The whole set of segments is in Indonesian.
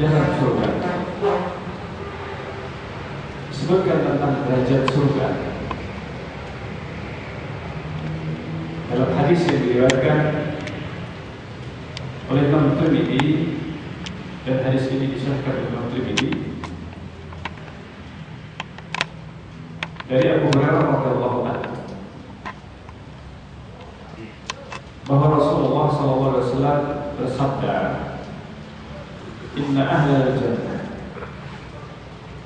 dalam surga. Disebutkan tentang derajat surga dalam hadis yang diriwayatkan oleh Imam Tirmidzi, dan hadis ini disahihkan oleh Imam Tirmidzi dari Abu Hurairah radhiyallahu anhu bahwa Rasulullah SAW bersabda, Inna ahlal jannah,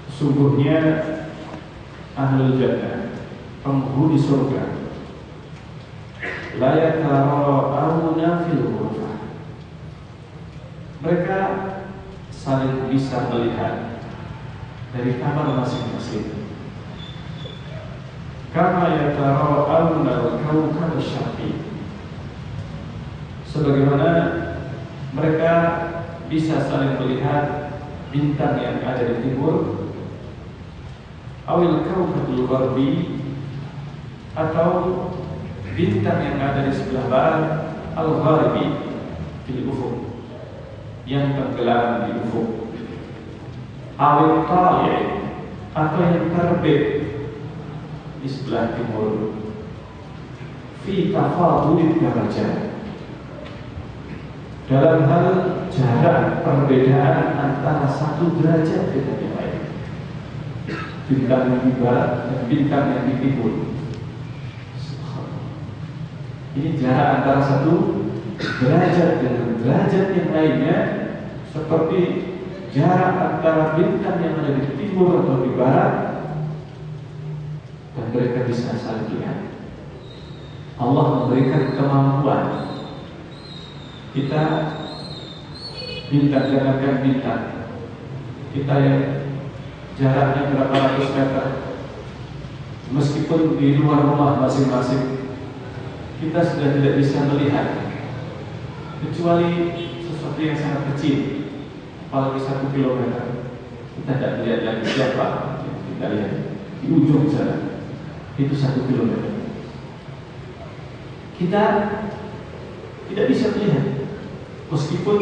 sungguhnya ahlul jannah, penghuni surga, la yatara'awna fil ghurfah, mereka saling bisa melihat dari kamar masing-masing, kama yatara'awna al-kawkab asy-syarqi, sebagaimana mereka bisa saling melihat bintang yang ada di timur, awil kawkabul gharbi, atau bintang yang ada di sebelah barat, al-gharbi, di ufuk, yang tenggelam di ufuk, awil tali', atau yang terbit di sebelah timur, fi tafadulid darajat, dalam hal jarak perbedaan antara satu derajat dengan yang lain, bintang yang di barat dan bintang yang di timur. Ini jarak antara satu derajat dengan derajat yang lainnya seperti jarak antara bintang yang ada di timur atau di barat, dan mereka bisa saling lihat. Allah memberikan kemampuan kita, bintang, jangankan bintang, kita yang jaraknya berapa ratus meter, meskipun di luar rumah masing-masing, kita sudah tidak bisa melihat, kecuali sesuatu yang sangat kecil, apalagi 1 kilometer, kita tidak melihat lagi siapa yang kita lihat di ujung sana, itu 1 kilometer. Kita tidak bisa melihat, meskipun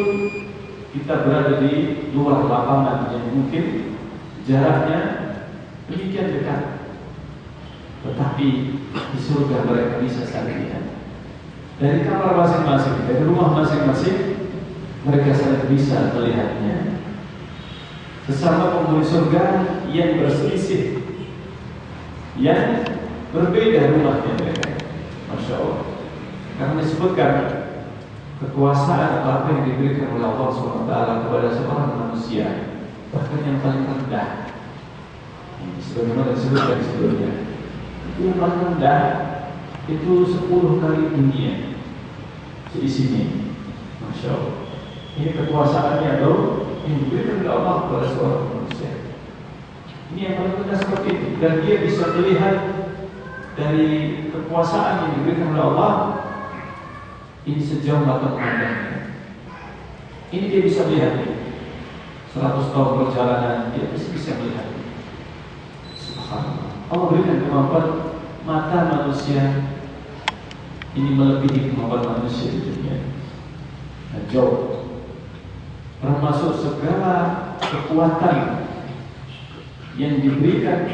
kita berada di luar lapangan yang mungkin jaraknya demikian dekat, tetapi di surga mereka bisa saling lihat. Dari kamar masing-masing, dari rumah masing-masing, mereka saling bisa melihatnya. Sesama penghuni surga yang berselisih, yang berbeda rumahnya mereka. Masya Allah. Karena disebutkan kekuasaan apa yang diberikan oleh Allah SWT kepada seorang manusia, bahkan yang paling rendah, sebagaimana disebutkan sebelumnya, itu yang paling rendah itu 10 kali dunia seisinya. Masya Allah. Ini kekuasaannya atau yang diberikan oleh Allah kepada seorang manusia. Ini yang paling rendah seperti itu, dan dia bisa melihat dari kekuasaan yang diberikan oleh Allah ini sejauh mata pandangnya. Ini dia bisa melihat 100 tahun perjalanan, dia bisa melihat. Subhanallah. Allah berikan kemampuan mata manusia ini melebihi kemampuan manusia di dunia. Nah, jauh. Termasuk segala kekuatan yang diberikan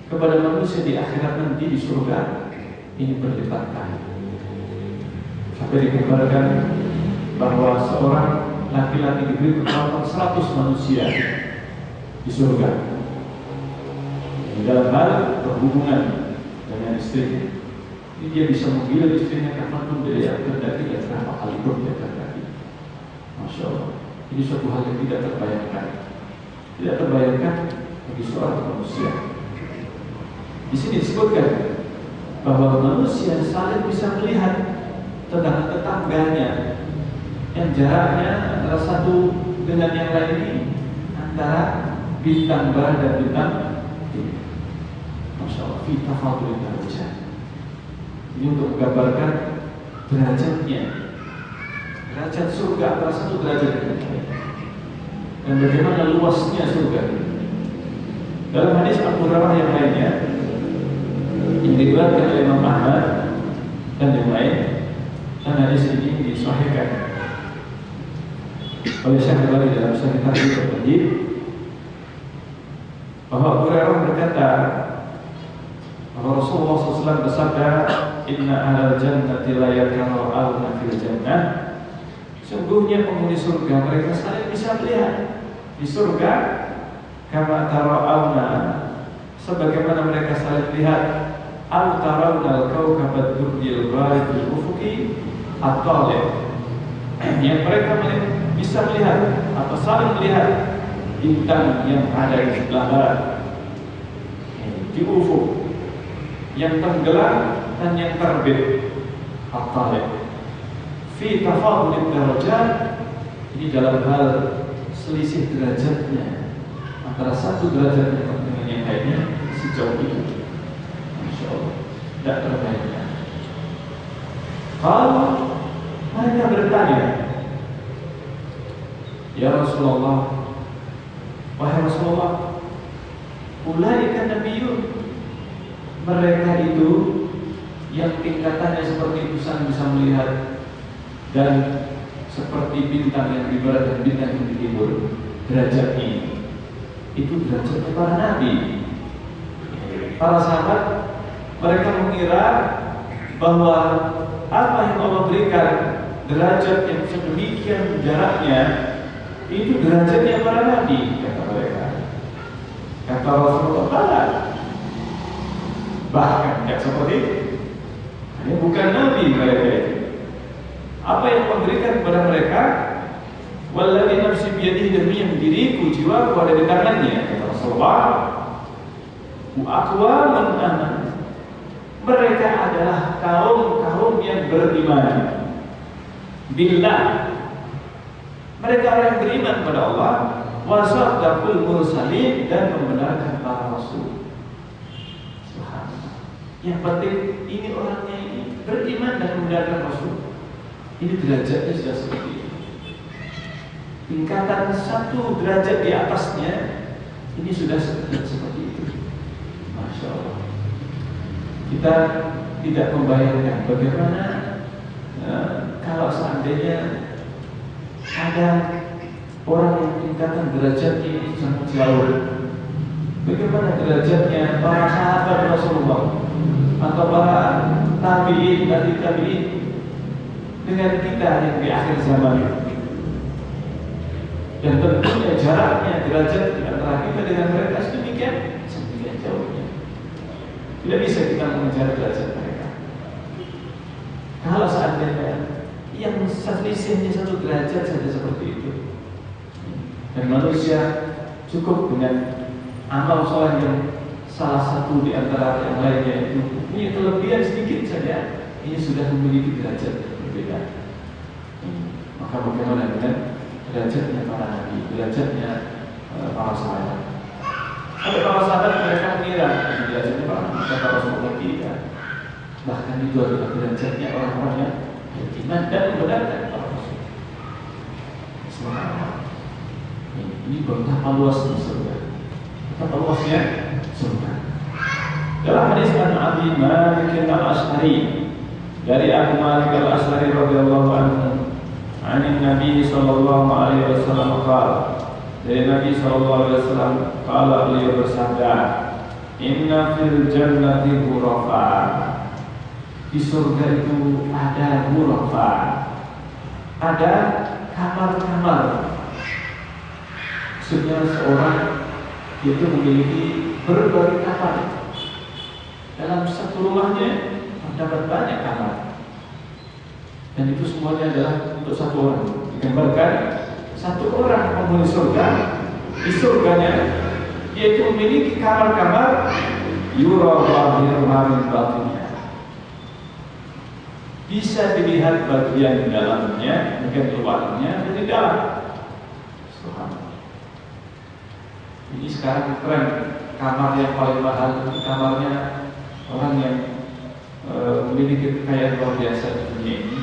kepada manusia di akhirat nanti di surga ini berlipat kali. Sampai dikabarkan bahwa seorang laki-laki diberi kekuatan 100 manusia di surga dalam hal berhubungan dengan istrinya. Ini dia bisa menggilir istrinya kapanpun dia terjadi, dan berapa kali pun dia terjadi. Masya Allah. Ini suatu hal yang tidak terbayangkan, tidak terbayangkan bagi seorang manusia. Di sini disebutkan bahwa manusia saling bisa melihat tetangganya yang jaraknya antara satu dengan yang lain ini antara bintang barat dan bintang timur. Masya Allah, fi tafadulid darajat. Ini untuk menggambarkan derajatnya, derajat surga antara satu derajat dengan yang lain, dan bagaimana luasnya surga. Dalam hadis Abu Hurairah yang lainnya yang diriwayatkan oleh Imam Ahmad dan yang lain, dan hadis ini disahihkan oleh Syekh Al-Albani dalam Sahih Targhib bahwa Abu Hurairah berkata bahwa Rasulullah SAW bersabda, Inna ahlal jannati la yatara'awna fil jannah. Sungguhnya penghuni surga mereka saling bisa melihat di surga, kama tara'awna, sebagaimana mereka saling melihat, aw tarawna al-kawkab ad-durriyal gharib fil ufuqi at-talib, yang mereka bisa melihat atau saling melihat bintang yang ada di sebelah barat, di ufuk yang tenggelam dan yang terbit, at-talib. Fi tafadul darajat, ini dalam hal selisih derajatnya antara satu derajat dengan yang lainnya sejauh itu, Masya Allah, tidak terbaiknya. Kalau mereka bertanya, ya Rasulullah, wahai Rasulullah, ulaika nabiyun, mereka itu yang tingkatannya seperti itu saling bisa melihat dan seperti bintang yang di barat dan bintang yang di timur, derajat ini itu derajatnya para nabi. Para sahabat mereka mengira bahwa apa yang Allah berikan derajat yang sedemikian jaraknya itu derajatnya para nabi, kata mereka. Kata Rasulullah, bahkan tidak seperti itu. Ini bukan nabi mereka itu. Apa yang memberikan kepada mereka, walladzi nafsi biyadihi, demi yang diriku jiwaku ada di tangannya, kata Rasulullah, aqwamun aman, mereka adalah kaum yang beriman billah, mereka orang yang beriman kepada Allah, wa saddaqul mursalin, dan membenarkan para rasul. Subhanallah. Yang penting ini orangnya ini beriman dan membenarkan rasul. Ini derajatnya sudah seperti ini. Tingkatan satu derajat di atasnya ini sudah seperti itu. Masya Allah. Kita tidak membayangkan bagaimana kalau seandainya ada orang yang tingkatan derajatnya ini sangat jauh. Bagaimana derajatnya para sahabat Rasulullah atau para tabi'in dengan kita yang di akhir zaman, dan tentunya jaraknya derajat di antara kita dengan mereka sedemikian jauhnya. Tidak bisa kita mengejar derajat mereka. Kalau seandainya yang selisihnya satu derajat saja seperti itu, dan manusia cukup dengan amal soleh yang salah satu di antara yang lainnya itu punya kelebihan sedikit saja, ini sudah memiliki derajat berbeda. Maka bagaimana dengan derajatnya para nabi, derajatnya para sahabat? Ada para sahabat mereka mengira derajatnya para nabi, kata Rasulullah tidak. Bahkan itu adalah derajatnya orang-orang yang beriman dan membenarkan para rasul. Subhanallah. Ini betapa luasnya surga, betapa luasnya surga. Dalam hadis Abi Malik al-Asy'ari, dari Abu Malik al-Asy'ari radhiyallahu anhu, an Nabi sallallahu alaihi wasallam qala, dari Nabi sallallahu alaihi wasallam qala, beliau bersabda, inna fil jannati ghurafa, di surga itu ada ghurafa, ada kamar-kamar. Maksudnya seorang itu memiliki berbagai kamar. Dalam satu rumahnya terdapat banyak kamar, dan itu semuanya adalah untuk satu orang. Digambarkan satu orang penghuni surga, di surganya yaitu memiliki kamar-kamar yura zahiruha min batinha, bisa dilihat bagian dalamnya, bagian luarnya dari dalam. Subhanallah. Ini sekarang tren kamar yang paling mahal itu kamarnya orang yang memiliki kekayaan luar biasa di dunia ini.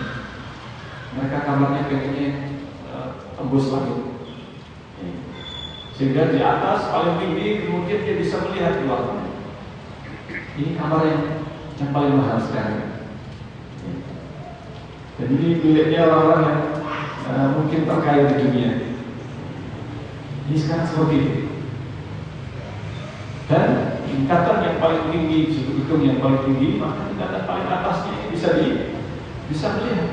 Mereka kamarnya pengennya tembus langit, sehingga di atas paling tinggi kemudian dia bisa melihat luarnya. Ini kamar yang paling mahal sekarang. Dan ini miliknya orang-orang yang mungkin terkaya di dunia. Ini sekarang seperti itu. Dan tingkatan yang paling tinggi, suku hitung yang paling tinggi, maka tingkatan paling atasnya ini bisa melihat.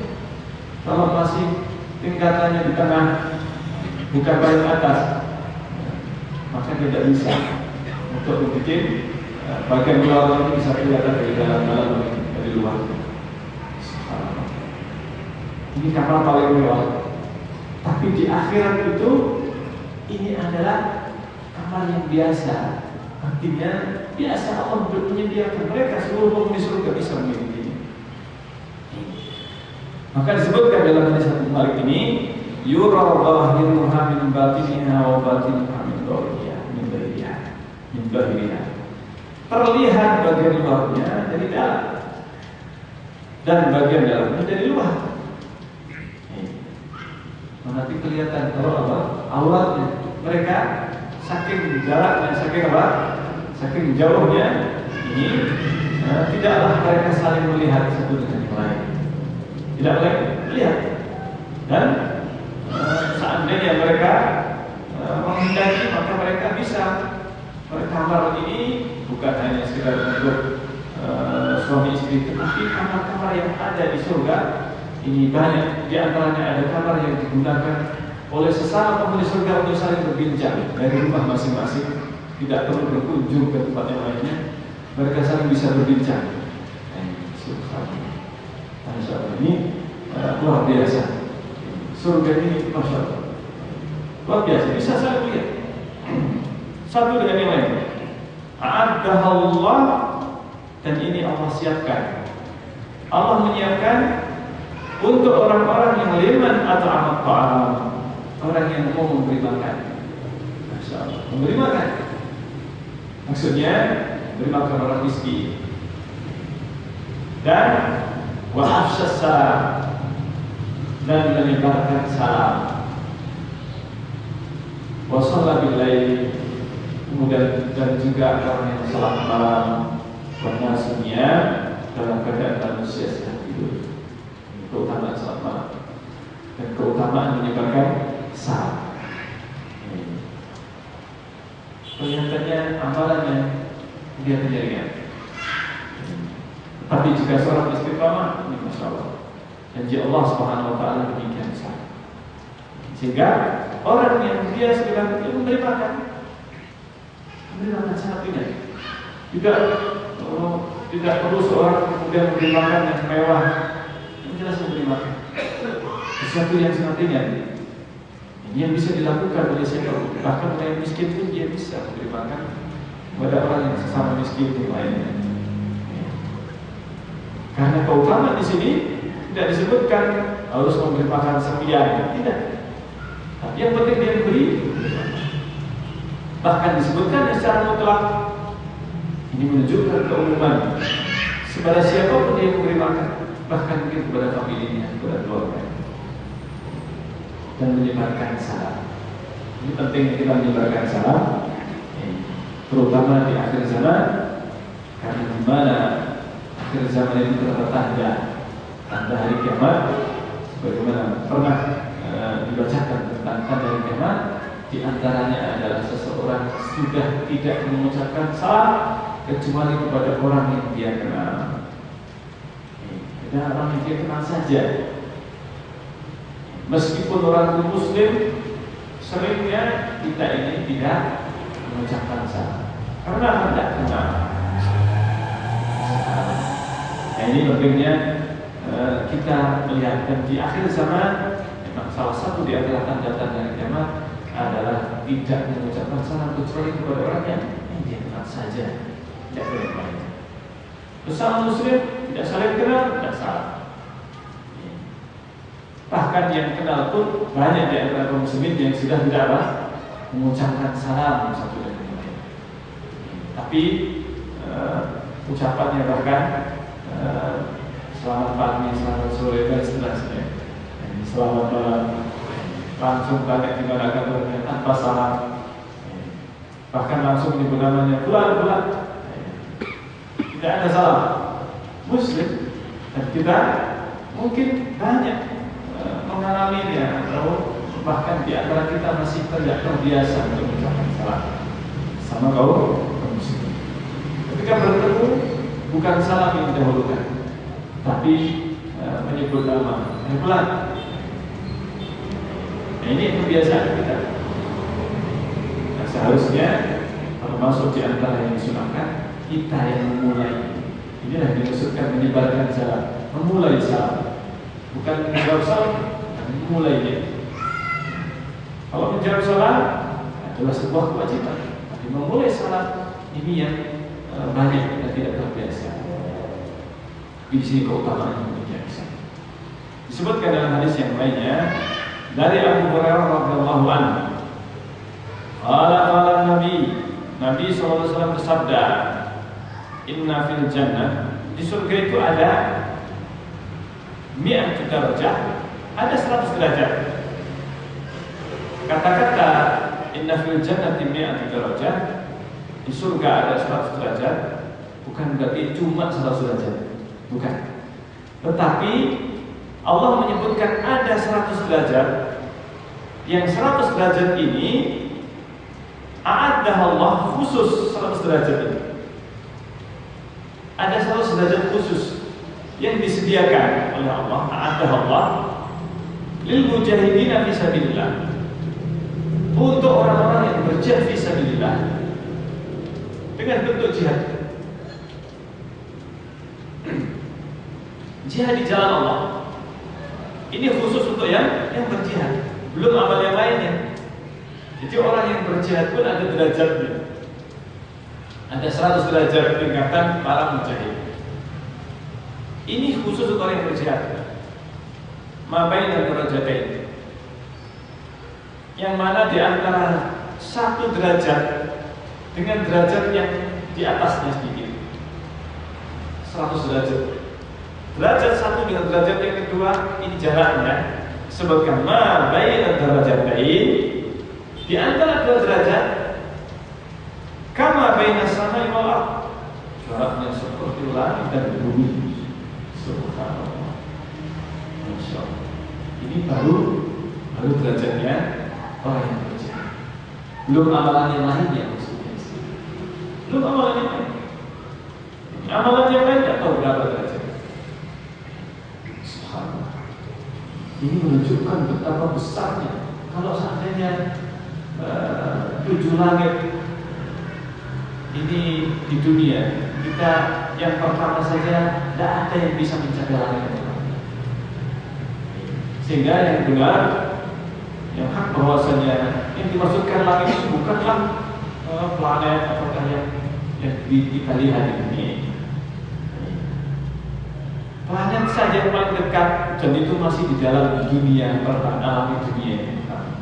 Kalau masih tingkatannya di tengah, bukan paling atas, maka tidak bisa untuk membuat bagian luar ini bisa kelihatan dari dalam dari luar. Ini kapal paling mewah. Tapi di akhirat itu ini adalah kapal yang biasa. Artinya biasa Allah menyediakan mereka seluruh penghuni surga bisa memilikinya. Maka disebutkan dalam hadis Abu Malik ini, yura zahiruha min batiniha wa batinuha min dhahiriha. Terlihat bagian luarnya dari dalam dan bagian dalamnya dari luar. Nanti kelihatan kalau auratnya mereka saking jaraknya, saking jauhnya ini tidaklah mereka saling melihat satu dengan yang lain. Tidak boleh melihat. Dan seandainya mereka menghendaki, maka mereka bisa kamar ini bukan hanya sekedar untuk suami istri, tetapi kamar-kamar yang ada di surga ini banyak. Di antaranya ada kamar yang digunakan oleh sesama penghuni surga untuk saling berbincang dari rumah masing-masing, tidak perlu berkunjung ke tempat yang lainnya, mereka saling bisa berbincang. Masya Allah, ini luar biasa. Surga ini Masya Allah luar biasa, bisa saling lihat satu dengan yang lain. A'addahallah, dan ini Allah siapkan. Allah menyiapkan untuk orang-orang yang liman atau amat ta'am, orang yang mau memberi makan. Masya Allah, memberi makan maksudnya memberi makan orang miskin. Dan wa afsyas salam, dan menyebarkan salam. Wa shalla bil lail, kemudian dan juga orang yang salat malam. Wa nasunya, dalam keadaan manusia sedang tidur. Keutamaan salat malam dan keutamaan menyebarkan salam. Kelihatannya amalannya dia kejadian. Tapi jika seorang istiqamah, ini Masya Allah, janji Allah Subhanahu Wa Taala demikian besar. Sehingga orang yang dia sedang memberi makan sangat tidak. Tidak perlu seorang kemudian memberi makan yang mewah. Jelas memberi makan sesuatu yang sangat ringan, yang bisa dilakukan oleh siapa, bahkan orang yang miskin pun dia bisa memberi makan kepada orang yang sesama miskin yang lainnya. Karena keutamaan di sini tidak disebutkan harus memberi makan sekian, tidak. Tapi yang penting dia beri. Bahkan disebutkan secara mutlak. Ini menunjukkan keumuman kepada siapapun dia memberi makan, bahkan mungkin kepada familinya, kepada keluarga, dan menyebarkan salam. Ini penting kita menyebarkan salam, terutama di akhir zaman, karena di mana akhir zaman itu tanda hari kiamat, sebagaimana pernah dibacakan tentang tanda hari kiamat. Di antaranya adalah seseorang sudah tidak mengucapkan salam kecuali kepada orang yang dia kenal. Dan orang yang dia kenal saja. Meskipun orang itu muslim, seringnya kita ini tidak mengucapkan salam karena tidak kenal. Nah, ini pentingnya kita melihat. Dan di akhir zaman memang salah satu di antara tanda-tanda kiamat adalah tidak mengucapkan salam kecuali kepada orang yang dia kenal saja, tidak boleh lain. Bersama muslim tidak saling kenal, tidak salah. Bahkan yang kenal pun banyak di antara kaum muslimin yang sudah tidak mengucapkan salam satu dan lain. Tapi ucapannya bahkan selamat pagi, selamat sore dan seterusnya. Selamat malam. Langsung tanya gimana kabarnya tanpa salam. Bahkan langsung menyebut namanya bulan. Tidak ada salam. Muslim, dan kita mungkin banyak mengalaminya atau bahkan di antara kita masih tidak terbiasa untuk mengucapkan salam sama kaum muslim. Ketika bertemu bukan salam yang didahulukan, tapi menyebut nama, pelan. Nah, ini kebiasaan kita. Nah, seharusnya termasuk di antara yang disunahkan kita yang memulai. Inilah yang dimaksudkan menyebarkan salam, memulai salam, bukan menjawab salam, memulainya. Kalau menjawab salam adalah sebuah kewajiban, tapi memulai salam ini yang banyak kita tidak terbiasa. Di sini keutamaan yang biasa. Disebutkan dalam hadis yang lainnya dari Abu Hurairah radhiyallahu anhu. Qala Nabi sallallahu alaihi wasallam bersabda, "Inna fil jannah," di surga itu ada 100 derajat, ada 100 derajat. Kata-kata inna fil jannati 100 derajat, di surga ada 100 derajat, bukan berarti cuma 100 derajat, bukan. Tetapi Allah menyebutkan ada 100 derajat, yang 100 derajat ini a'addah Allah khusus 100 derajat ini. Ada 100 derajat khusus yang disediakan oleh Allah, a'addah Allah lil mujahidin fi sabilillah, untuk orang-orang yang berjihad fi sabilillah dengan bentuk jihad. Jihad di jalan Allah. Ini khusus untuk yang berjihad, belum amal yang lainnya. Jadi orang yang berjihad pun ada derajatnya. Ada 100 derajat tingkatan para mujahid. Ini khusus untuk orang yang berjihad. Mabain dan derajatain, yang mana di antara 1 derajat dengan derajat yang di atasnya sedikit, 100 derajat. Derajat 1 dengan derajat yang kedua, ini jaraknya. Sebutkan ma baina darajatain, di antara 2 derajat, kama baina samai wal ardh, jaraknya seperti langit dan bumi. Subhanallah. Masyaallah. Ini baru derajatnya orang yang berjihad. Belum amalan yang lainnya maksudnya. Belum amalan yang lain. Amalan yang lain tidak tahu berapa derajat. Subhanallah. Ini menunjukkan betapa besarnya. Kalau seandainya 7 langit ini di dunia, kita yang pertama saja tidak ada yang bisa mencapai langit yang pertama. Sehingga yang benar, yang hak bahwasanya yang dimaksudkan langit itu bukanlah planet apakah yang kita lihat ini. Planet saja yang paling dekat dan itu masih di dalam dunia pertama, dunia yang pertama.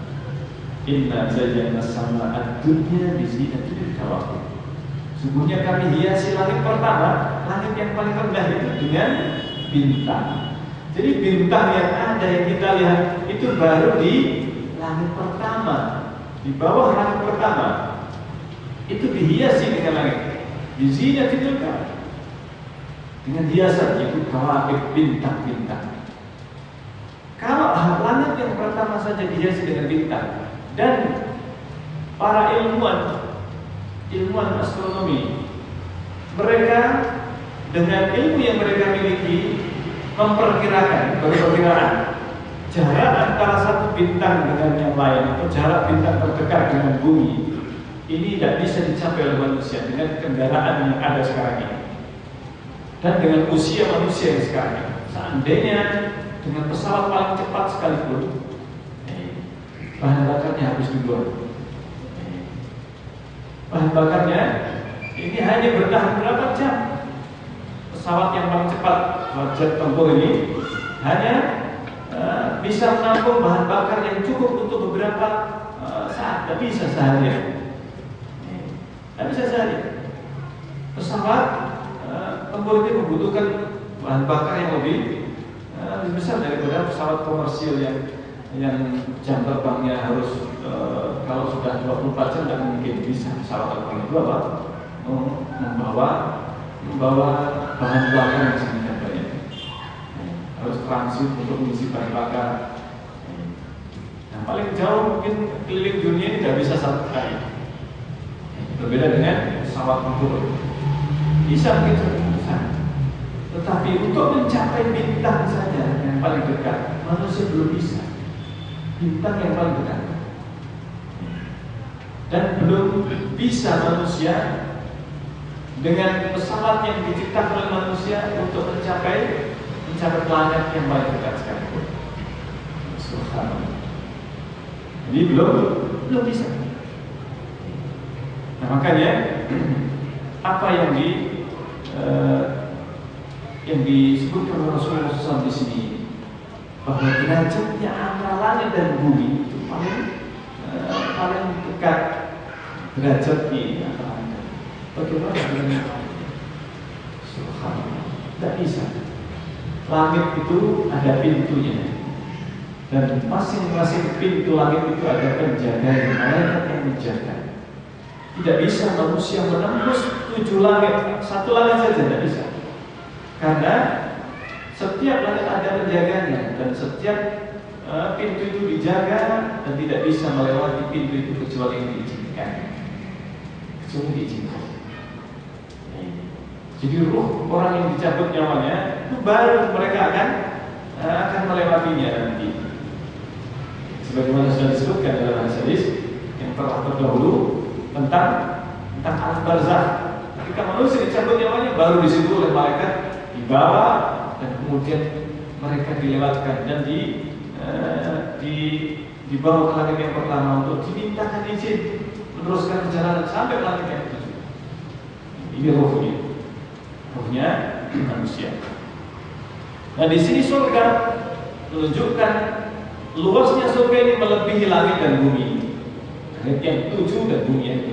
Inna zayyana sama'ad dunya bi zinatil kawakib. Sungguhnya kami hiasi langit pertama, langit yang paling rendah itu dengan bintang. Jadi bintang yang ada yang kita lihat itu baru di langit pertama, di bawah langit pertama. Itu dihiasi dengan langit. Di zinatil kawakib, dengan hiasan yaitu kawakib, bintang-bintang. Kalau langit yang pertama saja dihiasi dengan bintang, dan para ilmuwan astronomi, mereka dengan ilmu yang mereka miliki memperkirakan jarak antara satu bintang dengan yang lain, atau jarak bintang terdekat dengan bumi, ini tidak bisa dicapai oleh manusia dengan kendaraan yang ada sekarang ini dan dengan usia manusia yang sekarang ini. Seandainya dengan pesawat paling cepat sekalipun, bahan bakarnya habis duluan. Bahan bakarnya ini hanya bertahan berapa jam. Pesawat yang paling cepat, jet tempur ini hanya bisa menampung bahan bakar yang cukup untuk beberapa saat, tapi bisa seharian. Tapi bisa seharian. Pesawat tempur ini membutuhkan bahan bakar yang lebih besar daripada pesawat komersil yang jam terbangnya harus kalau sudah 24 jam tidak mungkin bisa. Pesawat terbang itu apa? Membawa bahan bakar yang sangat banyak. Harus transit untuk mengisi bahan bakar paling jauh mungkin keliling dunia ini tidak bisa satu kali. Berbeda dengan pesawat tempur. Bisa mungkin bisa. Tetapi untuk mencapai bintang saja yang paling dekat, manusia belum bisa. Bintang yang paling dekat. Dan belum bisa manusia dengan pesawat yang diciptakan oleh manusia untuk mencapai planet yang paling dekat sekalipun. Subhanallah. Jadi belum bisa. Nah, makanya apa yang disebutkan oleh Rasulullah SAW di sini, bahwa derajatnya antara langit dan bumi itu paling dekat derajat di antara langit. Bagaimana dengan langit? Subhanallah, tidak bisa. Langit itu ada pintunya, dan masing-masing pintu langit itu ada penjaga, malaikat yang menjaga. Tidak bisa manusia menembus 7 langit, satu langit saja tidak bisa. Karena setiap langit ada penjaganya, dan setiap pintu itu dijaga, dan tidak bisa melewati pintu itu kecuali yang diizinkan. Jadi ruh orang yang dicabut nyawanya itu baru mereka akan melewatinya nanti. Sebagaimana sudah disebutkan dalam hadis yang telah terdahulu tentang alam barzakh. Ketika manusia dicabut nyawanya, baru disitu oleh malaikat dibawa, dan kemudian mereka dilewatkan dan dibawa ke langit yang pertama untuk dimintakan izin meneruskan perjalanan sampai ke langit yang ketujuh. Ini ruhnya manusia. Nah, di sini surga menunjukkan luasnya surga ini melebihi langit dan bumi. Langit yang 7 dan bumi yang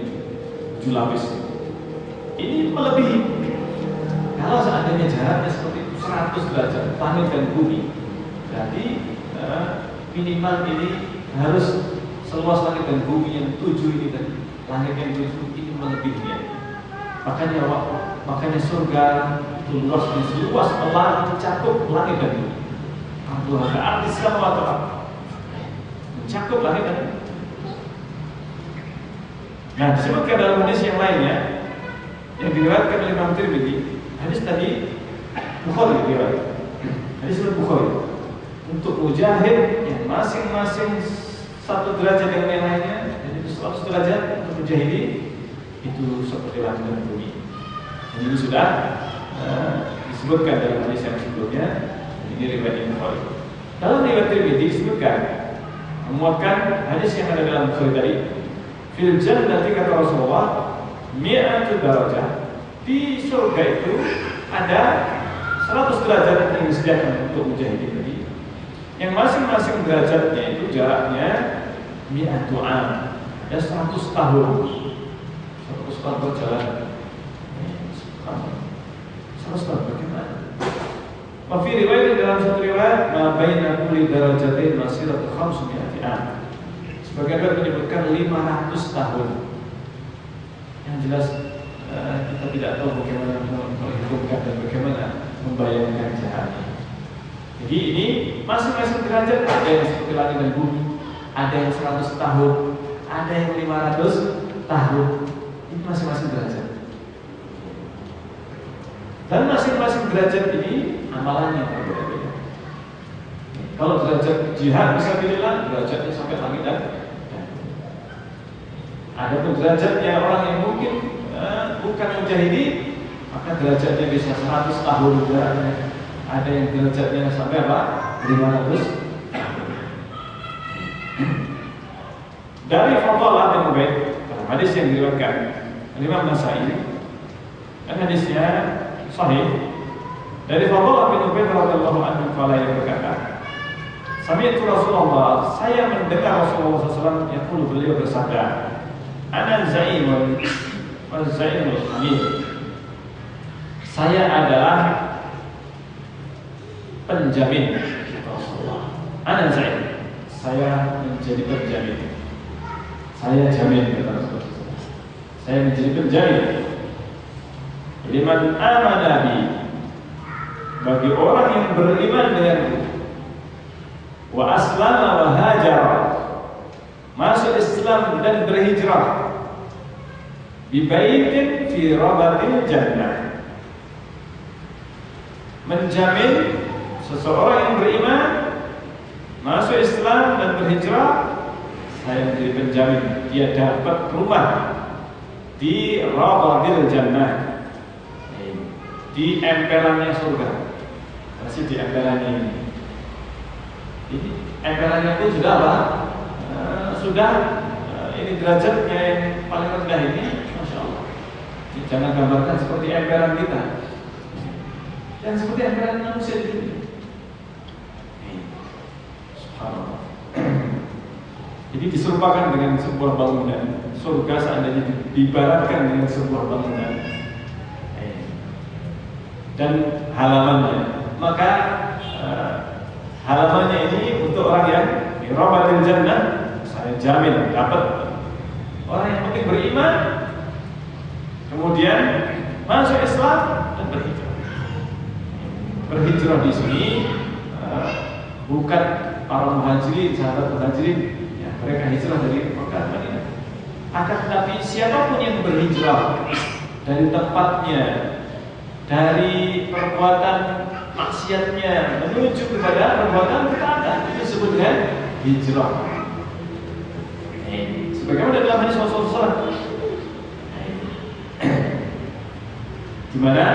7 lapis. Ini melebihi. Kalau seandainya jaraknya seperti 100 derajat langit dan bumi, berarti minimal ini harus seluas langit dan bumi yang 7 ini tadi. Langit yang 7 ini melebihinya. Makanya surga itu luasnya seluas mencakup langit dan bumi. Allah artis sama atau mencakup langit dan bumi. Nah, disebutkan dalam hadis yang lainnya yang diriwayatkan oleh Imam Tirmidzi. Hadis tadi Bukhari diriwayatkan. Hadis Bukhari. Untuk mujahid yang masing-masing satu derajat dengan yang lainnya, jadi itu 100 derajat untuk mujahidi itu seperti langit dan bumi. Dan ini sudah disebutkan dalam hadis yang sebelumnya. Ini riwayat Bukhari. Dalam riwayat Tirmidzi disebutkan memuatkan hadis yang ada dalam Bukhari tadi. Fil jannati kata Rasulullah, mi'atu darajah. Di surga itu ada 100 derajat yang disediakan untuk mujahidin tadi. Yang masing-masing derajatnya itu jaraknya mi'atu am. Ada 100 tahun. 100 tahun berjalan. 100 tahun bagaimana? Wa fi riwayat dalam satu riwayat, ma baina kulli darajatain masiratu 500 am. Sebagian menyebutkan 500 tahun. Yang jelas kita tidak tahu bagaimana menghitungkan dan bagaimana membayangkan jaraknya. Jadi ini masing-masing derajat, ada yang seperti langit dan bumi, ada yang 100 tahun, ada yang 500 tahun. Ini masing-masing derajat. Dan masing-masing derajat ini amalannya berbeda-beda. Kalau derajat jihad bisa dibilang derajatnya sampai langit dan ada pun derajatnya orang yang mungkin bukan mujahidi, maka derajatnya bisa 100 tahun jaraknya. Ada yang derajatnya sampai 500. Dari Fadhalah bin Ubaid, hadis yang diriwayatkan Imam Nasai, dan hadisnya sahih. Dari Fadhalah bin Ubaid radhiyallahu anhu qala, yang berkata, sami'tu Rasulullah, saya mendengar Rasulullah SAW yaqulu, beliau bersabda, ana zaimun wa zaimul hamid. Saya adalah penjamin Rasulullah. Ana zaim, saya menjadi penjamin. Saya jamin kata Rasulullah. Saya menjadi penjamin. Liman amana bi, bagi orang yang beriman denganku, wa aslama wa hajara, masuk Islam dan berhijrah, bibaitin fi rabatil jannah, menjamin seseorang yang beriman masuk Islam dan berhijrah, saya menjadi penjamin dia dapat rumah di rabatil jannah, di emperannya surga. Masih di emperannya ini. Ini emperannya pun sudah apa? Sudah ini derajatnya yang paling rendah ini, masya Allah. Jangan gambarkan seperti emperan kita, yang seperti emperan manusia di dunia. Subhanallah. Jadi diserupakan dengan sebuah bangunan surga, seandainya diibaratkan dengan sebuah bangunan dan halamannya, maka halamannya ini untuk orang yang di rabatil jannah, saya jamin dapat. Orang yang penting beriman, kemudian masuk Islam dan berhijrah. Berhijrah di sini bukan para muhajirin, sahabat muhajirin, ya, mereka hijrah dari Mekah ke Madinah. Akan tetapi siapapun yang berhijrah dari tempatnya, dari perbuatan maksiatnya menuju kepada perbuatan ketaatan, itu disebut dengan hijrah. Sebagaimana dalam hadis Rasulullah, di mana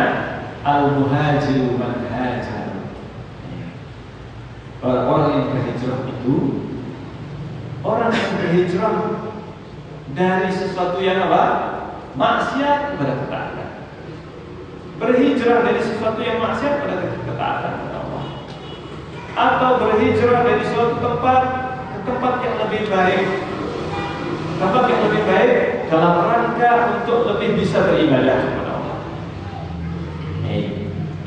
al-muhajiru man hajar, orang yang berhijrah itu orang yang berhijrah dari sesuatu yang apa? Maksiat kepada ketaatan. Berhijrah dari sesuatu yang maksiat kepada ketaatan kepada Allah, atau berhijrah dari suatu tempat ke tempat yang lebih baik, tempat yang lebih baik dalam rangka untuk lebih bisa beribadah kepada Allah.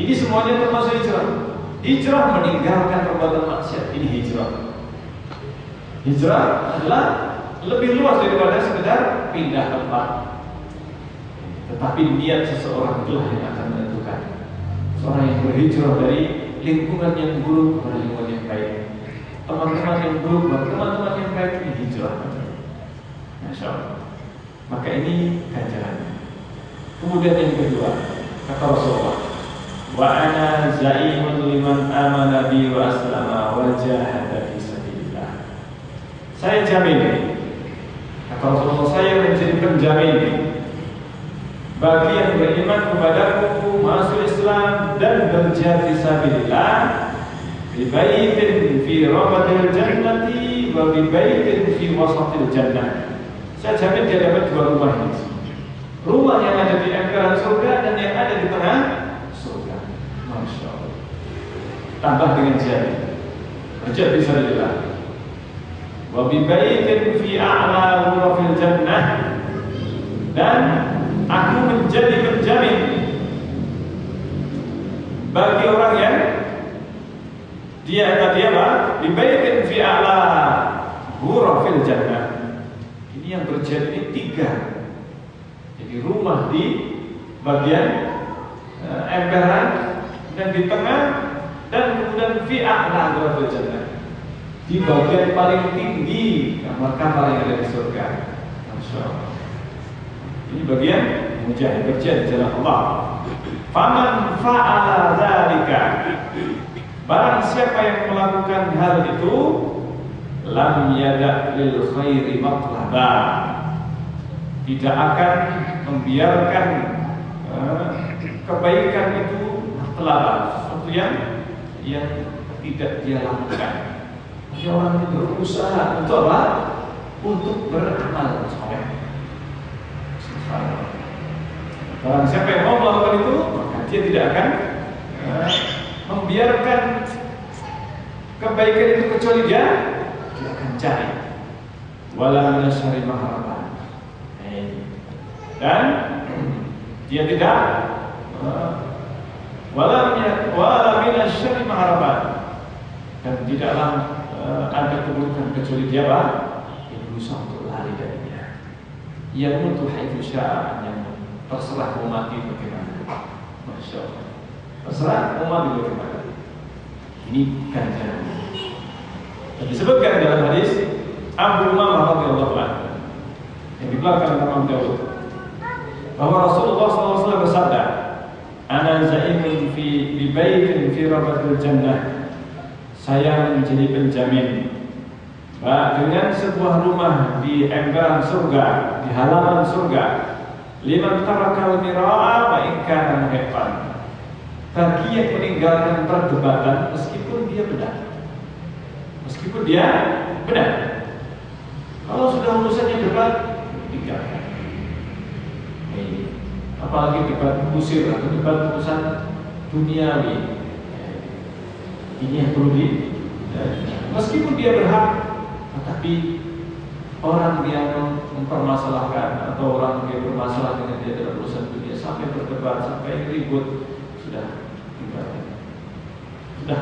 Ini semuanya termasuk hijrah. Hijrah meninggalkan perbuatan maksiat, ini hijrah. Hijrah adalah lebih luas daripada sekedar pindah tempat. Tetapi niat seseorang itulah yang akan menentukan. Seorang yang berhijrah dari lingkungan yang buruk kepada lingkungan yang baik, teman-teman yang buruk kepada teman-teman yang baik, ini hijrah. Masya Allah. Maka ini ganjarannya. Kemudian yang kedua, kata Rasulullah, wa ana zaimun liman amana bi wa aslama wa jahada fi sabilillah. Saya jamin, kata Rasulullah, saya menjadi penjamin bagi yang beriman kepadaku, masuk Islam dan berjihad fi sabilillah, bi baitin fi rabatil jannati wa bi baitin fi wasatil jannah. Saya jamin dia dapat dua rumah ini. Rumah yang ada di emperan surga dan yang ada di tengah surga. Masya Allah. Tambah dengan jamin berjihad fi sabilillah, wa bi baitin fi a'la ghurafil jannah, dan aku menjadi penjamin bagi orang yang dia tadi apa? Bi baitin fi a'la ghurafil jannah. Ini yang berjihad ini tiga. Jadi rumah di bagian emperan dan di tengah, dan kemudian fi a'la ghurafil jannah, di bagian paling tinggi kamar-kamar yang ada di surga. Masya Allah. Ini bagian mujahid berjihad di jalan Allah. Faman fa'ala dzalika, barang siapa yang melakukan hal itu, lam yada' lil khairi matlaba, tidak akan membiarkan kebaikan itu matlaba, sesuatu yang tidak dia lakukan. Jadi orang itu berusaha untuk apa? Untuk beramal soleh. Barang siapa yang mau melakukan itu, maka dia tidak akan membiarkan kebaikan itu kecuali dia akan cari. Wala minasyarri maharaban, dan dia tidak wala minasyarri maharaban, dan tidaklah ada keburukan kecuali dia berusaha untuk lari darinya. Yang mutu haitsu syaa, yang terserah mau mati bagaimana. Masya Allah. Terserah mau mati bagaimana. Ini ganjaran. Dan disebutkan dalam hadis Abu Umamah radhiyallahu anhu yang dikeluarkan oleh Imam Dawud bahwa Rasulullah SAW bersabda, "Ana za'imun fi baitin fi rabbatil jannah." Saya menjadi penjamin dengan sebuah rumah di emperan surga, di halaman surga. Liman tarakal mira'a wa in kana muhiqqan. Bagi yang meninggalkan perdebatan meskipun dia benar. Meskipun dia benar. Kalau sudah urusannya debat, tinggalkan. Apalagi debat kusir atau debat urusan duniawi, ini yang perlu meskipun dia berhak, tetapi orang yang mempermasalahkan atau orang yang bermasalah dengan dia dalam urusan dunia sampai berdebat, sampai ribut, sudah tinggalkan. Sudah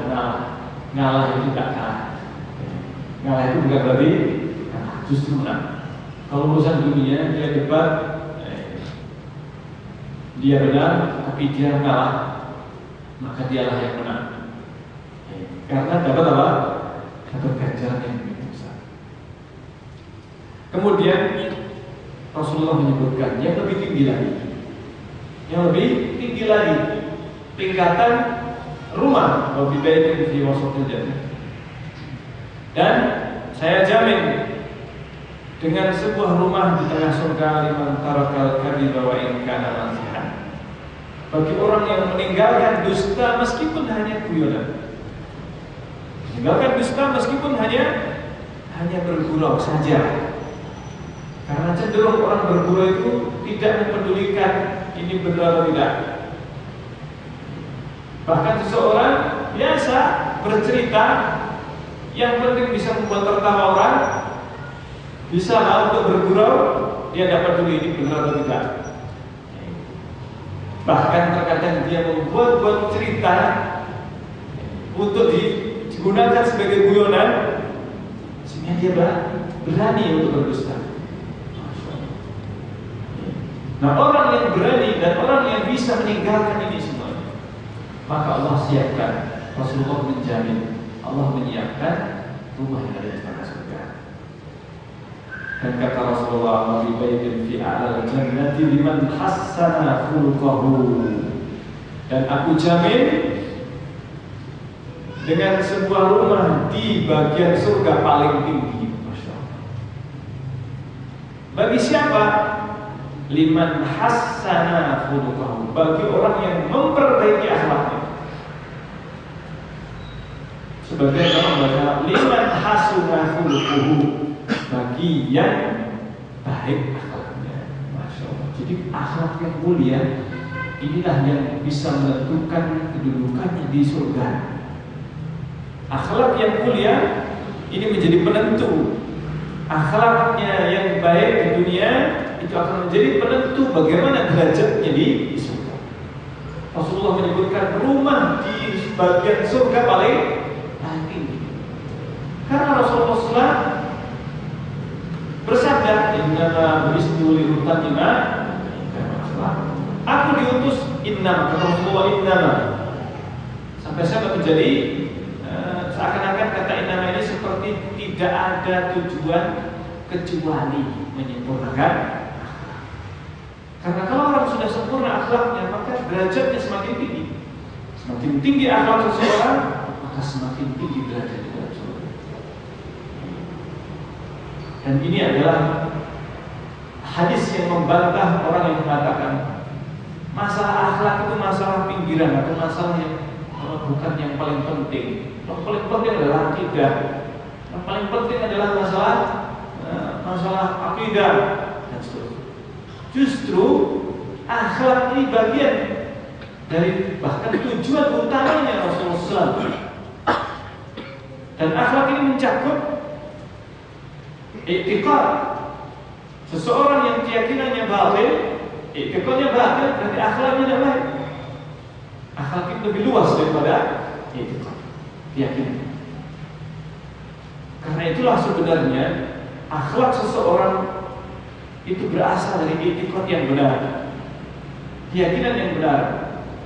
ngalah itu tidak kalah. Ngalah itu bukan berarti justru menang. Kalau urusan dunia dia debat, dia benar, tapi dia kalah, maka dialah yang menang. Karena dapat apa? Dapat ganjaran yang lebih besar. Kemudian Rasulullah menyebutkan yang lebih tinggi lagi, tingkatan rumah lebih baik di wasatil jannah. Dan saya jamin dengan sebuah rumah di tengah surga, liman tarakal kadhiba wa in kana nasihan. Bagi orang yang meninggalkan dusta meskipun hanya guyonan. Meninggalkan dusta meskipun hanya bergurau saja. Karena cenderung orang bergurau itu tidak mempedulikan ini benar atau tidak. Bahkan seseorang biasa bercerita, yang penting bisa membuat tertawa orang, bisa untuk bergurau, dia dapat dulu ini benar atau tidak. Bahkan terkadang dia membuat cerita untuk digunakan sebagai guyonan, sehingga dia berani untuk berdusta. Nah, orang yang berani dan orang yang bisa meninggalkan ini semua, maka Allah siapkan, Rasulullah menjamin, Allah menyiapkan rumah yang ada di tanah surga. Dan kata Rasulullah, "Fi baitin fi a'lal jannati liman hassana khuluquhu." Dan aku jamin dengan sebuah rumah di bagian surga paling tinggi. Masya Allah. Bagi siapa? Liman hassana khuluquhu, bagi orang yang memperbaiki akhlaknya. Sebagai orang membaca liman hasuna khuluquhu, bagi yang baik akhlaknya. Masya Allah. Jadi akhlak yang mulia inilah yang bisa menentukan kedudukannya di surga. Akhlak yang mulia ini menjadi penentu. Akhlaknya yang baik di dunia itu akan menjadi penentu bagaimana derajatnya di surga. Rasulullah menyebutkan rumah di bagian surga paling tinggi. Karena Rasulullah SAW bersabda, "Innama bu'istu liutammima." Aku diutus innama, kata Rasulullah, innama. Sampai saya menjadi seakan-akan kata innama ini seperti tidak ada tujuan kecuali menyempurnakan. Karena kalau orang sudah sempurna akhlaknya, maka derajatnya semakin tinggi. Semakin tinggi akhlak seseorang, maka semakin tinggi derajat di dalam surga. Dan ini adalah hadis yang membantah orang yang mengatakan masalah akhlak itu masalah pinggiran atau masalah yang bukan yang paling penting. Yang paling penting adalah akidah. Yang paling penting adalah masalah akidah dan seterusnya. Justru akhlak ini bagian dari bahkan tujuan utamanya Rasulullah SAW. Dan akhlak ini mencakup i'tiqad. Seseorang yang keyakinannya batil, i'tiqadnya batil, berarti akhlaknya tidak baik. Akhlak itu lebih luas daripada i'tiqad, keyakinan. Karena itulah sebenarnya akhlak seseorang itu berasal dari i'tiqad yang benar, keyakinan yang benar,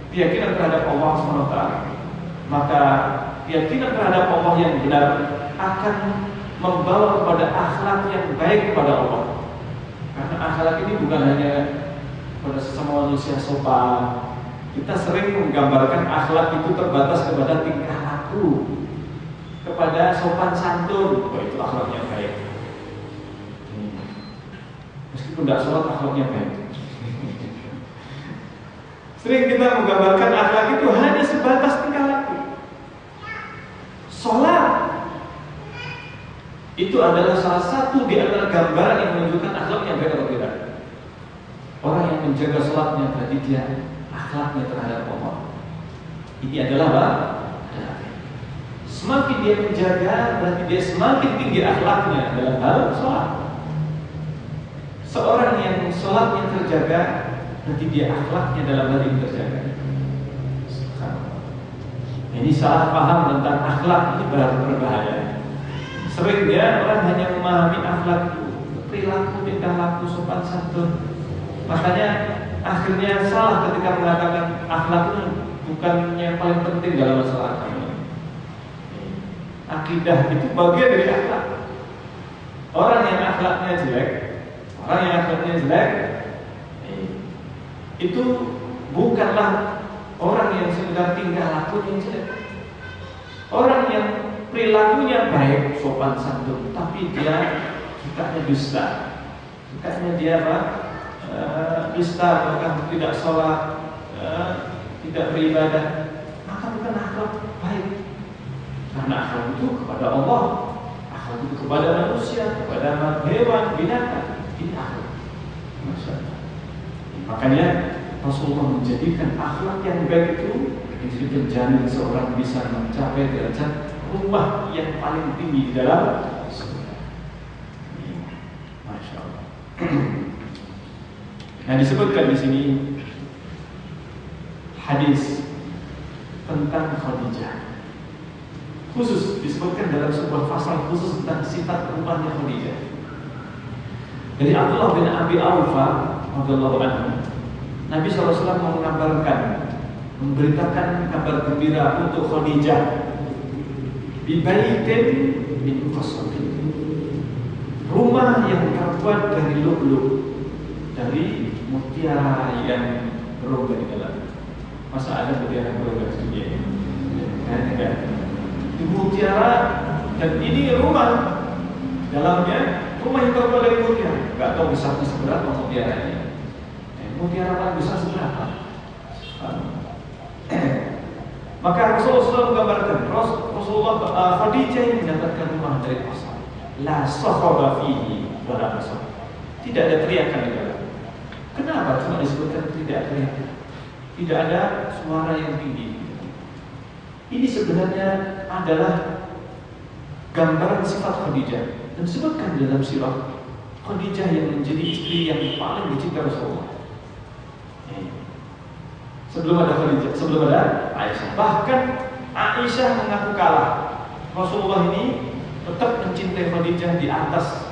keyakinan terhadap Allah SWT. Maka keyakinan terhadap Allah yang benar akan membawa kepada akhlak yang baik kepada Allah. Karena akhlak ini bukan hanya pada sesama manusia sopan. Kita sering menggambarkan akhlak itu terbatas kepada tingkah laku, kepada sopan santun. Oh, itu akhlaknya baik. Meskipun tidak sholat, akhlaknya baik. Sering kita menggambarkan akhlak itu hanya sebatas tingkah laku. Sholat itu adalah salah satu di antara gambaran yang menunjukkan akhlaknya baik atau tidak. Orang yang menjaga sholatnya berarti dia akhlaknya terhadap Allah. Ini adalah apa? Semakin dia menjaga berarti dia semakin tinggi akhlaknya dalam hal sholat. Seorang yang sholatnya terjaga berarti dia akhlaknya dalam hal ini terjaga. Ini salah paham tentang akhlak ini berbahaya. Seringnya orang hanya memahami akhlak itu perilaku, tingkah laku, sopan santun. Makanya akhirnya salah ketika mengatakan akhlak itu bukan yang paling penting dalam masalah agama. Akidah itu bagian dari akhlak. Orang yang akhlaknya jelek, itu bukanlah orang yang sekedar tingkah laku yang jelek. Orang yang perilakunya baik, sopan santun, tapi dia sukanya dusta, sukanya dia apa? Dusta, bahkan tidak sholat, tidak beribadah, maka bukan akhlak baik. Karena akhlak itu kepada Allah, akhlak itu kepada manusia, kepada hewan, binatang. Ini akhlak. Makanya Rasulullah menjadikan akhlak yang baik itu menjadi penjamin seorang bisa mencapai derajat rumah yang paling tinggi di dalam surga. Masya Allah. Nah, disebutkan di sini hadis tentang Khadijah. Khusus disebutkan dalam sebuah pasal khusus tentang sifat rumahnya Khadijah. Dari Abdullah bin Abi Aufa radhiyallahu anhu, Nabi SAW mengabarkan, memberitakan kabar gembira untuk Khadijah. Bibaitin min qasabin, rumah yang terbuat dari lu'lu', dari mutiara yang berongga di dalam. Masa ada mutiara berongga di dunia ini? Tidak. Di mutiara, dan ini rumah dalamnya, rumah yang terbuat dari mutiara. Gak tahu besarnya seberapa mutiaranya. Mutiara paling besar seberapa? Maka Rasulullah SAW menggambarkan Khadijah yang mendapatkan rumah dari pasar. La sakhaba fihi wala asab. Tidak ada teriakan di dalam. Kenapa cuma disebutkan tidak teriakan? Tidak ada suara yang tinggi. Ini sebenarnya adalah gambaran sifat Khadijah. Dan disebutkan dalam sirah Khadijah yang menjadi istri yang paling dicintai Rasulullah. Sebelum ada Khadijah, sebelum ada Aisyah. Bahkan Aisyah mengaku kalah. Rasulullah ini tetap mencintai Khadijah di atas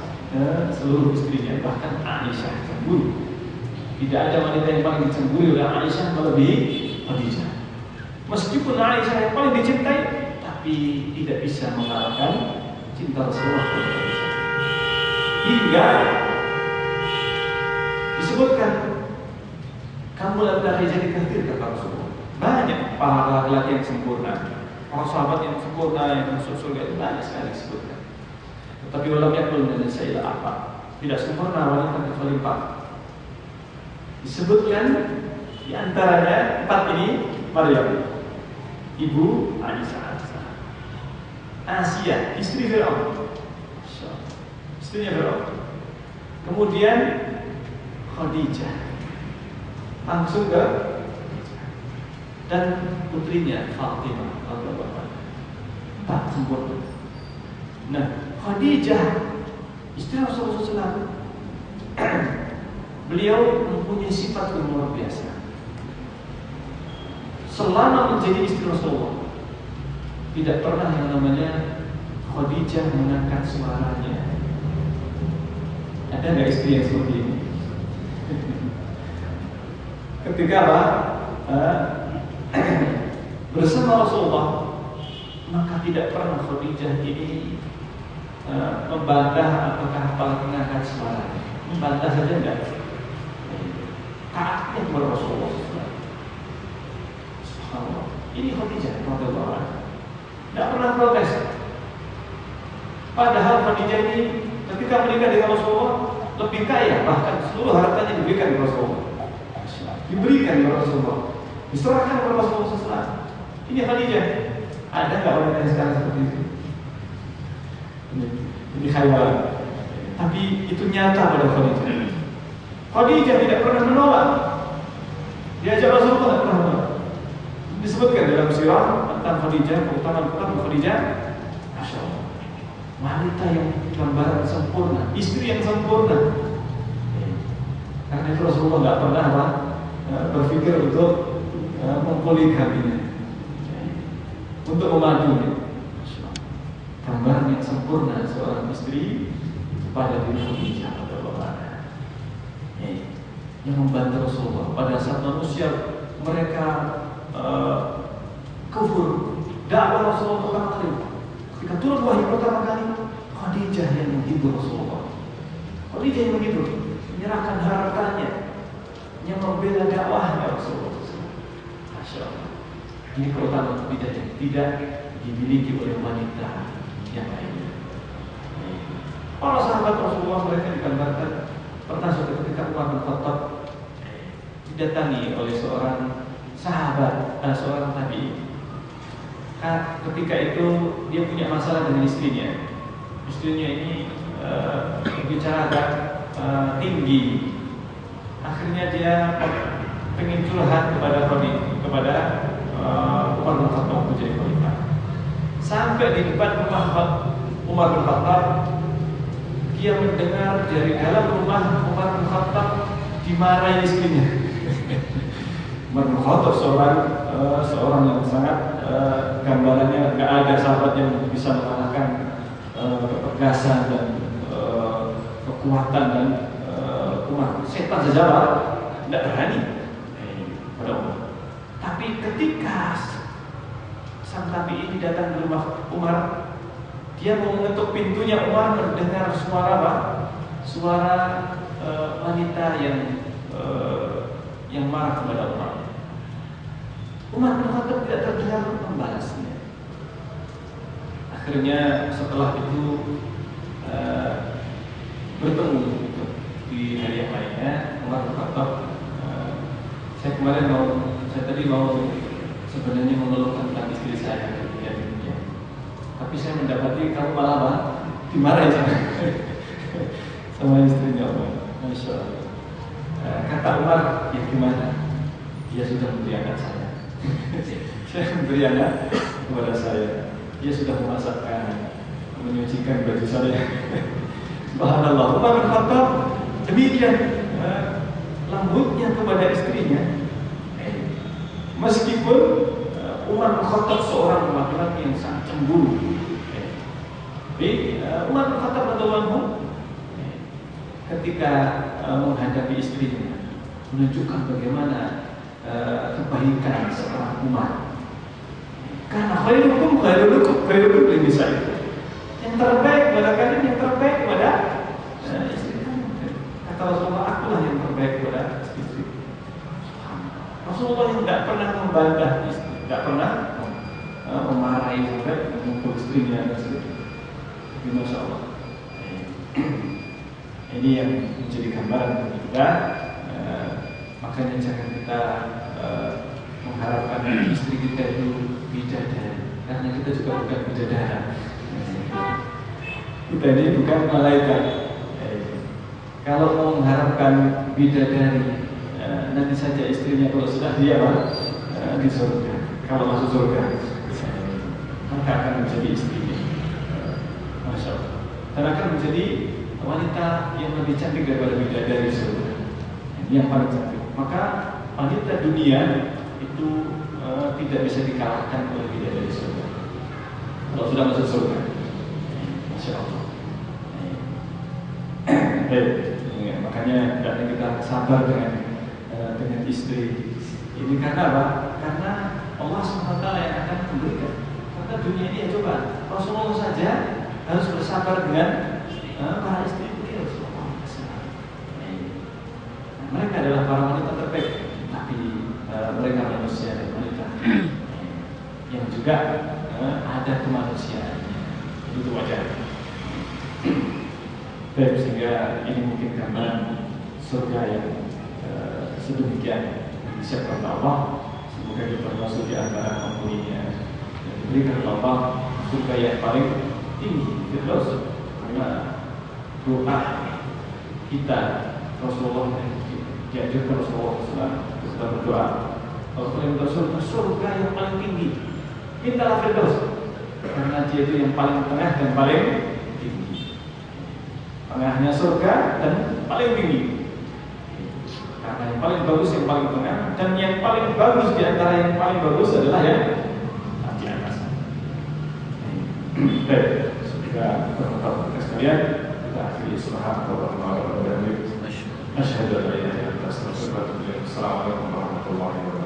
seluruh istrinya. Bahkan Aisyah cemburu. Tidak ada wanita yang paling dicemburi oleh Aisyah melebihi Khadijah. Meskipun Aisyah yang paling dicintai, tapi tidak bisa mengalahkan cinta Rasulullah kepada Khadijah. Hingga disebutkan, kamu laki-laki jadi kafir, kata Rasulullah. Banyak para laki-laki yang sempurna, para sahabat yang sempurna, yang masuk surga itu banyak sekali disebutkan. Tetapi walam yakul min nisa'il apa? Tidak sempurna wanita kecuali 4. Disebutkan di antaranya 4 ini Maryam, ibu Aisyah, Asia, istri Firaun, istrinya Firaun. Kemudian Khadijah, langsung ke dan putrinya Fatimah radhiyallahu anha. 4 sempurna. Nah, Khadijah istri Rasulullah SAW, beliau mempunyai sifat yang luar biasa. Selama menjadi istri Rasulullah, tidak pernah yang namanya Khadijah mengangkat suaranya. Ada nggak istri yang seperti ini? Ketika apa? Bersama Rasulullah, maka tidak pernah Khadijah ini membantah apakah apalagi mengangkat suara. Membantah saja enggak. Taatnya kepada Rasulullah SAW. Subhanallah. Ini Khadijah radhiyallahu anha. Tidak pernah protes. Padahal Khadijah ini ketika menikah dengan Rasulullah lebih kaya, bahkan seluruh hartanya diberikan kepada Rasulullah. Diberikan kepada Rasulullah. Diserahkan kepada Rasulullah SAW. Ini Khadijah. Ada nggak wanita yang sekarang seperti itu? Ini khayal. Tapi itu nyata pada Khadijah. Khadijah tidak pernah menolak. Diajak Rasulullah tidak pernah menolak. Disebutkan dalam sirah tentang Khadijah, keutamaan Khadijah. Masya Allah. Wanita yang gambaran sempurna, istri yang sempurna. Karena itu Rasulullah nggak pernah berpikir untuk mempoligaminya, untuk memadunya. Gambaran yang sempurna seorang istri kepada diri Khadijah radhiyallahu anha. Yang membantu Rasulullah pada saat manusia mereka kufur dakwah Rasulullah pertama kali. Ketika turun wahyu pertama kali, Khadijah yang menghibur Rasulullah. Khadijah yang menghibur, menyerahkan hartanya, yang membela dakwahnya Rasulullah. Masya Allah. Ini keutamaan Khadijah yang tidak dimiliki oleh wanita yang lainnya. Para sahabat Rasulullah mereka digambarkan pernah suatu ketika Umar bin Khattab didatangi oleh seorang sahabat, seorang tabi'in. Ketika itu dia punya masalah dengan istrinya. Istrinya ini bicara agak tinggi. Akhirnya dia pengen curhat kepada Umar bin Khattab menjadi khalifah. Sampai di depan rumah Umar bin Khattab, dia mendengar dari dalam rumah Umar bin Khattab dimarahi istrinya. Umar bin Khattab seorang yang sangat gambarannya nggak ada sahabat yang bisa mengalahkan ketegasan dan kekuatan dan setan sejawat tidak berani pada Umar. Tapi ketika sang tabi'in ini datang ke rumah Umar, dia mau mengetuk pintunya. Umar mendengar suara apa? Suara wanita yang marah kepada Umar. Umar bin Khattab tidak terdengar membalasnya. Akhirnya setelah itu bertemu di hari yang lainnya. Umar bin Khattab, saya tadi mau sebenarnya mengeluhkan tentang istri saya ya, tapi saya mendapati kamu malah dimarahi sama istrinya Umar. Masya Allah. Kata Umar, ya gimana? Dia sudah memberi anak saya. Saya memberi anak kepada saya. Dia sudah memasakkan, menyucikan baju saya. Subhanallah. Umar bin Khattab demikian lembutnya kepada istrinya. Meskipun Umar bin Khattab seorang laki-laki yang sangat cemburu. Tapi Umar bin Khattab radhiyallahu ketika menghadapi istrinya, menunjukkan bagaimana kebaikan seorang Umar. Karena khairukum linisai. Yang terbaik kepada kalian, yang terbaik kepada istri kalian. Kata Rasulullah, akulah yang terbaik kepada istri. Rasulullah yang tidak pernah membantah istri, tidak pernah memarahi sampai memukul istrinya dan sebagainya. Masya Allah. Ini yang menjadi gambaran bagi kita. Makanya jangan kita mengharapkan istri kita itu bidadari, karena kita juga bukan bidadari. Kita ini bukan malaikat. Kalau mau mengharapkan bidadari, nanti saja istrinya kalau sudah dia di surga, kalau masuk surga, maka akan menjadi istrinya. Masya Allah. Dan akan menjadi wanita yang lebih cantik daripada bidadari surga, yang paling cantik. Maka wanita dunia itu tidak bisa dikalahkan oleh bidadari surga. Kalau sudah masuk surga, Masya Allah. Makanya hendaknya kita sabar dengan istri. Ini karena apa? Karena Allah SWT yang akan memberikan. Karena dunia ini ya coba, Rasulullah saja harus bersabar dengan para istri beliau. Mereka adalah para wanita terbaik, tapi mereka manusia dan wanita yang juga ada kemanusiaan. Itu wajar. Baik, sehingga ini mungkin gambaran surga yang sedemikian disiapkan Allah. Semoga kita termasuk di antara penghuninya dan diberikan Allah surga yang paling tinggi. Terus karena doa kita Rasulullah diajarkan Rasulullah kita berdoa Rasulullah minta surga yang paling tinggi. Mintalah Firdaus karena dia itu yang paling tengah dan paling tinggi. Tengahnya surga dan paling tinggi. Karena yang paling bagus yang paling tengah dan yang paling bagus di antara yang paling bagus adalah yang di atas. Baik, sudah bermanfaat untuk sekalian. Kita akhiri subhanallahi wa bihamdihi. Asyhadu an la ilaha illa anta astaghfiruka wa atubu ilaik. Assalamualaikum warahmatullahi wabarakatuh.